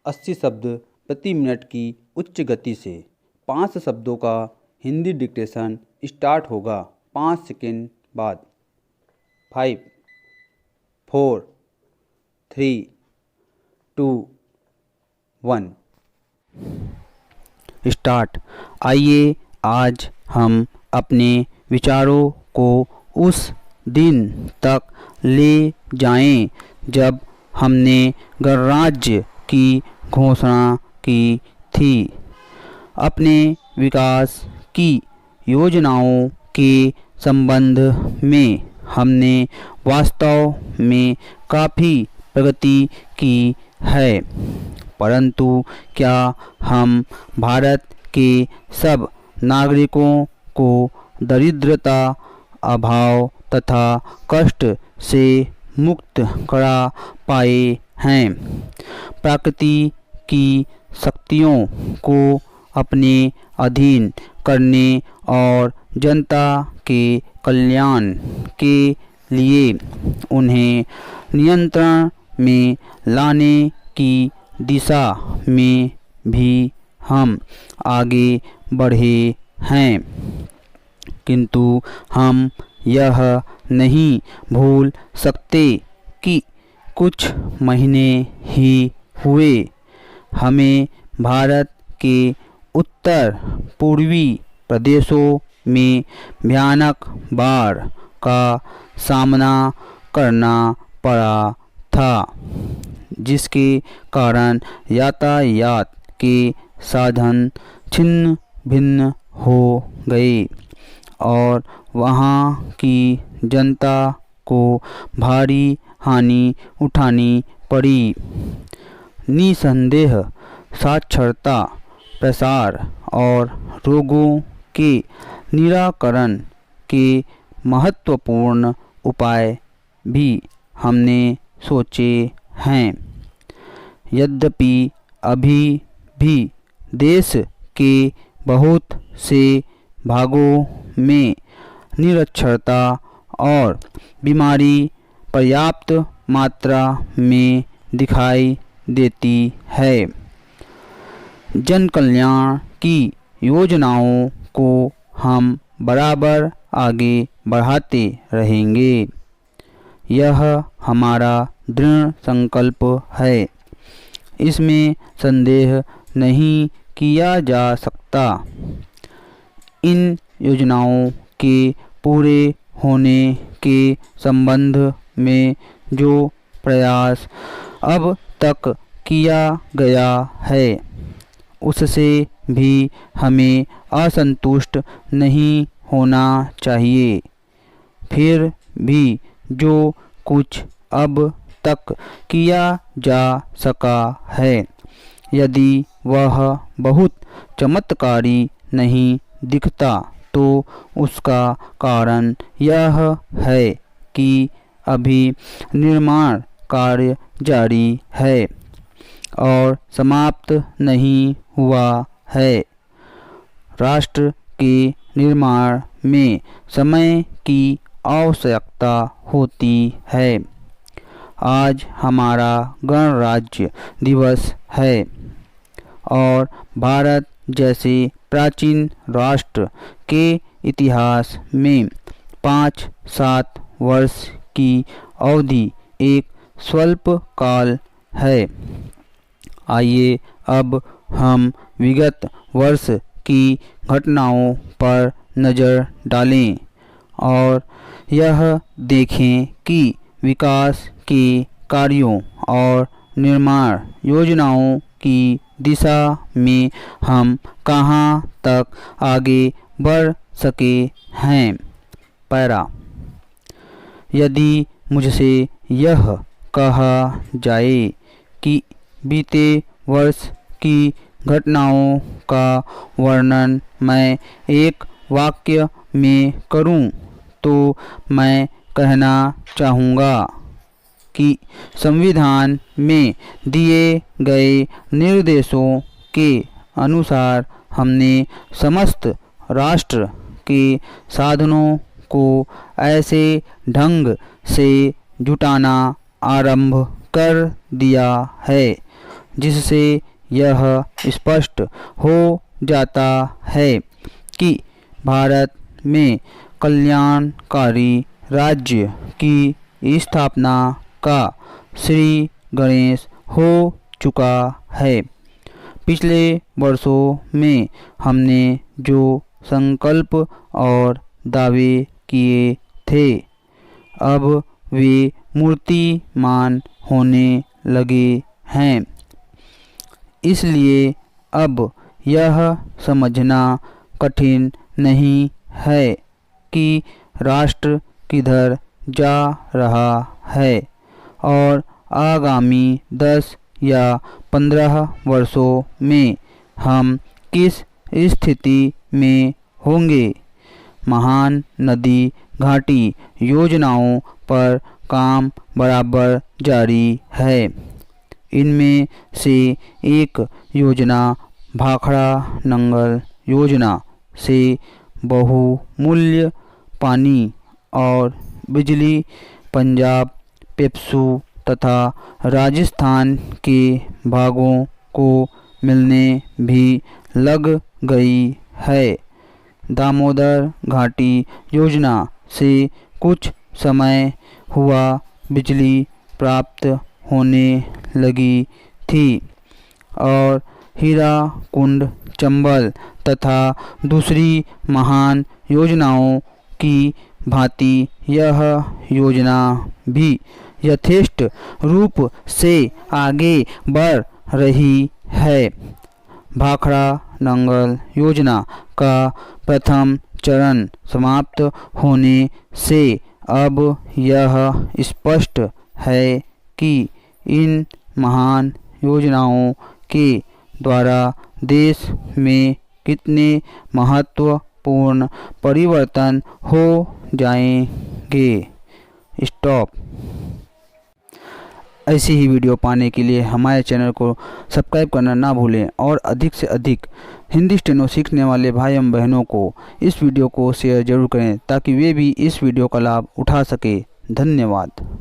80 शब्द प्रति मिनट की उच्च गति से। 5 शब्दों का हिंदी डिक्टेशन स्टार्ट होगा 5 सेकंड बाद। 5, 4, 3, 2, 1 स्टार्ट। आइए आज हम अपने विचारों को उस दिन तक ले जाएं जब हमने गणराज्य की घोषणा की थी। अपने विकास की योजनाओं के संबंध में हमने वास्तव में काफ़ी प्रगति की है, परंतु क्या हम भारत के सब नागरिकों को दरिद्रता, अभाव तथा कष्ट से मुक्त करा पाए हैं? प्रकृति की शक्तियों को अपने अधीन करने और जनता के कल्याण के लिए उन्हें नियंत्रण में लाने की दिशा में भी हम आगे बढ़े हैं, किंतु हम यह नहीं भूल सकते कि कुछ महीने ही हुए हमें भारत के उत्तर पूर्वी प्रदेशों में भयानक बाढ़ का सामना करना पड़ा था, जिसके कारण यातायात के साधन छिन्न भिन्न हो गए और वहाँ की जनता को भारी हानि उठानी पड़ी। निसंदेह साक्षरता, प्रसार और रोगों के निराकरण के महत्वपूर्ण उपाय भी हमने सोचे हैं। यद्यपि अभी भी देश के बहुत से भागों में निरक्षरता और बीमारी पर्याप्त मात्रा में दिखाई देती है। जन कल्याण की योजनाओं को हम बराबर आगे बढ़ाते रहेंगे। यह हमारा दृढ़ संकल्प है, इसमें संदेह नहीं किया जा सकता। इन योजनाओं के पूरे होने के संबंध में जो प्रयास अब तक किया गया है, उससे भी हमें असंतुष्ट नहीं होना चाहिए। फिर भी जो कुछ अब तक किया जा सका है, यदि वह बहुत चमत्कारी नहीं दिखता, तो उसका कारण यह है कि अभी निर्माण कार्य जारी है और समाप्त नहीं हुआ है। राष्ट्र के निर्माण में समय की आवश्यकता होती है। आज हमारा गणराज्य दिवस है और भारत जैसे प्राचीन राष्ट्र के इतिहास में 5-7 वर्ष की अवधि एक स्वल्प काल है। आइए अब हम विगत वर्ष की घटनाओं पर नज़र डालें और यह देखें कि विकास के कार्यों और निर्माण योजनाओं की दिशा में हम कहाँ तक आगे बढ़ सके हैं। पैरा। यदि मुझसे यह कहा जाए कि बीते वर्ष की घटनाओं का वर्णन मैं एक वाक्य में करूं, तो मैं कहना चाहूँगा कि संविधान में दिए गए निर्देशों के अनुसार हमने समस्त राष्ट्र के साधनों को ऐसे ढंग से जुटाना आरंभ कर दिया है जिससे यह स्पष्ट हो जाता है कि भारत में कल्याणकारी राज्य की स्थापना का श्री गणेश हो चुका है। पिछले वर्षों में हमने जो संकल्प और दावे किए थे, अब वे मूर्तिमान होने लगे हैं। इसलिए अब यह समझना कठिन नहीं है कि राष्ट्र किधर जा रहा है और आगामी 10 या 15 वर्षों में हम किस स्थिति में होंगे। महान नदी घाटी योजनाओं पर काम बराबर जारी है। इनमें से एक योजना भाखड़ा नंगल योजना से बहुमूल्य पानी और बिजली पंजाब, पेप्सू तथा राजस्थान के भागों को मिलने भी लग गई है। दामोदर घाटी योजना से कुछ समय हुआ बिजली प्राप्त होने लगी थी और हीराकुंड, चंबल तथा दूसरी महान योजनाओं की भांति यह योजना भी यथेष्ट रूप से आगे बढ़ रही है। भाखड़ा नंगल योजना का प्रथम चरण समाप्त होने से अब यह स्पष्ट है कि इन महान योजनाओं के द्वारा देश में कितने महत्वपूर्ण परिवर्तन हो जाएंगे। स्टॉप। ऐसी ही वीडियो पाने के लिए हमारे चैनल को सब्सक्राइब करना ना भूलें और अधिक से अधिक हिंदी स्टेनो सीखने वाले भाई एवं बहनों को इस वीडियो को शेयर जरूर करें ताकि वे भी इस वीडियो का लाभ उठा सके। धन्यवाद।